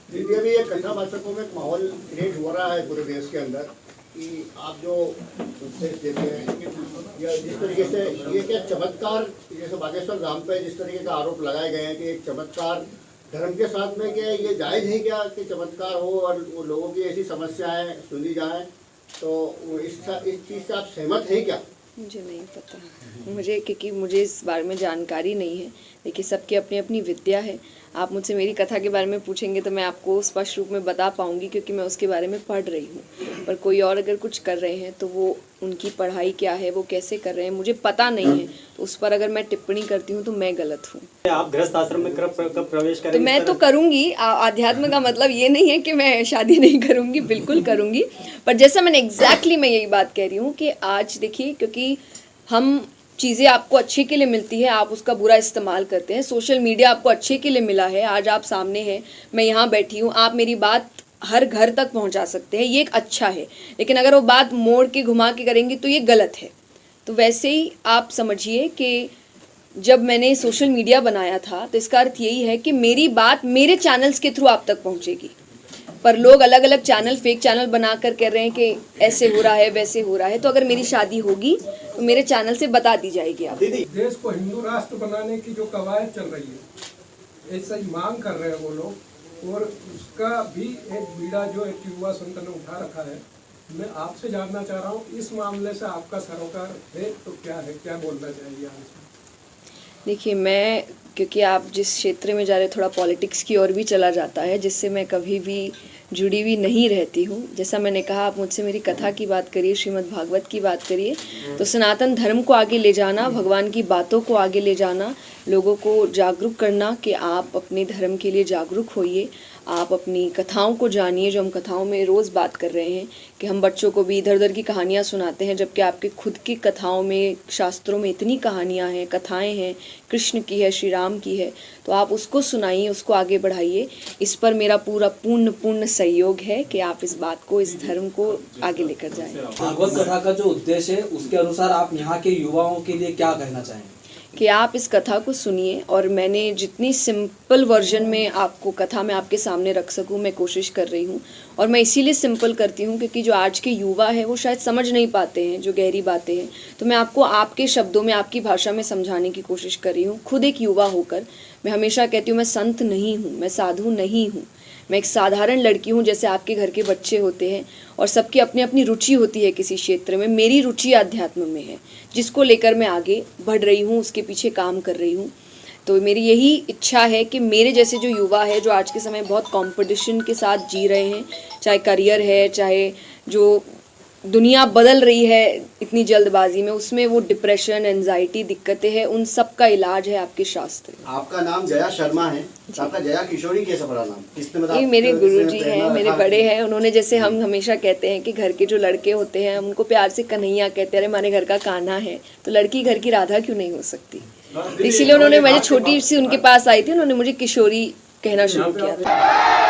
दीदी अभी ये कन्या वाचकों में एक माहौल क्रिएट हो रहा है पूरे देश के अंदर कि आप जो उपदेश देते हैं या जिस तरीके से ये क्या चमत्कार, जैसे बागेश्वर धाम पे जिस तरीके का आरोप लगाए गए हैं कि एक चमत्कार धर्म के साथ में क्या ये जायज़ है क्या कि चमत्कार हो और वो लोगों की ऐसी समस्याएं सुनी जाएं, तो इस चीज़ से आप सहमत हैं क्या? मुझे नहीं पता, क्योंकि मुझे इस बारे में जानकारी नहीं है। देखिए, सबकी अपनी अपनी विद्या है। आप मुझसे मेरी कथा के बारे में पूछेंगे तो मैं आपको स्पष्ट रूप में बता पाऊंगी, क्योंकि मैं उसके बारे में पढ़ रही हूँ। पर कोई और अगर कुछ कर रहे हैं तो वो उनकी पढ़ाई क्या है, वो कैसे कर रहे हैं, मुझे पता नहीं है। तो उस पर अगर मैं टिप्पणी करती हूँ तो मैं गलत हूँ। आप गृहस्थ आश्रम में कब प्रवेश करेंगे? तो मैं तो करूँगी। आध्यात्म का मतलब ये नहीं है कि मैं शादी नहीं करूँगी, बिल्कुल करूँगी। पर जैसा मैंने एग्जैक्टली मैं यही बात कह रही हूँ कि आज देखिए, क्योंकि हम चीज़ें आपको अच्छे के लिए मिलती है, आप उसका बुरा इस्तेमाल करते हैं। सोशल मीडिया आपको अच्छे के लिए मिला है, आज आप सामने हैं, मैं यहाँ बैठी हूँ, आप मेरी बात हर घर तक पहुँचा सकते हैं, ये एक अच्छा है। लेकिन अगर वो बात मोड़ के घुमा के करेंगी तो ये गलत है। तो वैसे ही आप समझिए कि जब मैंने सोशल मीडिया बनाया था तो इसका अर्थ यही है कि मेरी बात मेरे चैनल्स के थ्रू आप तक पहुँचेगी। पर लोग अलग अलग चैनल, फेक चैनल बनाकर कह रहे हैं कि ऐसे हो रहा है, वैसे हो रहा है। तो अगर मेरी शादी होगी तो मेरे चैनल से बता दी जाएगी। आप देश को हिंदू राष्ट्र बनाने की जो कवायद चल रही है, ऐसा ही मांग कर रहे हैं वो लोग, और उसका भी एक बीड़ा जो एक युवा संत ने उठा रखा है। मैं आपसे जानना चाह रहा हूँ, इस मामले से आपका सरोकार है तो क्या है, क्या बोलना चाहिए आप? देखिए, मैं क्योंकि आप जिस क्षेत्र में जा रहे, थोड़ा पॉलिटिक्स की ओर भी चला जाता है, जिससे मैं कभी भी जुड़ी हुई नहीं रहती हूँ। जैसा मैंने कहा, आप मुझसे मेरी कथा की बात करिए, श्रीमद् भागवत की बात करिए, तो सनातन धर्म को आगे ले जाना, भगवान की बातों को आगे ले जाना, लोगों को जागरूक करना कि आप अपने धर्म के लिए जागरूक होइए, आप अपनी कथाओं को जानिए। जो हम कथाओं में रोज़ बात कर रहे हैं कि हम बच्चों को भी इधर उधर की कहानियाँ सुनाते हैं, जबकि आपके खुद की कथाओं में, शास्त्रों में इतनी कहानियाँ हैं, कथाएं हैं, कृष्ण की है, श्री राम की है, तो आप उसको सुनाइए, उसको आगे बढ़ाइए। इस पर मेरा पूर्ण सहयोग है कि आप इस बात को, इस धर्म को आगे लेकर जाएं। भागवत कथा का जो उद्देश्य है, उसके अनुसार आप यहाँ के युवाओं के लिए क्या कहना चाहेंगे? कि आप इस कथा को सुनिए, और मैंने जितनी सिंपल वर्जन में आपको कथा में आपके सामने रख सकूं, मैं कोशिश कर रही हूं। और मैं इसीलिए सिंपल करती हूं क्योंकि जो आज के युवा है वो शायद समझ नहीं पाते हैं जो गहरी बातें हैं। तो मैं आपको आपके शब्दों में, आपकी भाषा में समझाने की कोशिश कर रही हूँ। खुद एक युवा होकर मैं हमेशा कहती हूँ, मैं संत नहीं हूँ, मैं साधु नहीं हूँ, मैं एक साधारण लड़की हूँ, जैसे आपके घर के बच्चे होते हैं, और सबकी अपनी अपनी रुचि होती है किसी क्षेत्र में। मेरी रुचि आध्यात्म में है, जिसको लेकर मैं आगे बढ़ रही हूँ, उसके पीछे काम कर रही हूँ। तो मेरी यही इच्छा है कि मेरे जैसे जो युवा है, जो आज के समय बहुत कंपटीशन के साथ जी रहे हैं, चाहे करियर है, चाहे जो दुनिया बदल रही है इतनी जल्दबाजी में, उसमें वो डिप्रेशन, एंजाइटी, दिक्कतें हैं, उन सब का इलाज है आपके शास्त्र। आपका नाम जया शर्मा है, आपका जया किशोरी कैसे पड़ा नाम? किसने बताया? ये मेरे गुरुजी हैं, मेरे बड़े हैं। उन्होंने, जैसे हम हमेशा कहते हैं कि घर के जो लड़के होते हैं, हम उनको प्यार से कन्हैया कहते हैं, अरे हमारे घर का कान्हा है, तो लड़की घर की राधा क्यों नहीं हो सकती? इसीलिए उन्होंने, मैं छोटी सी उनके पास आई थी, उन्होंने मुझे किशोरी कहना शुरू किया था।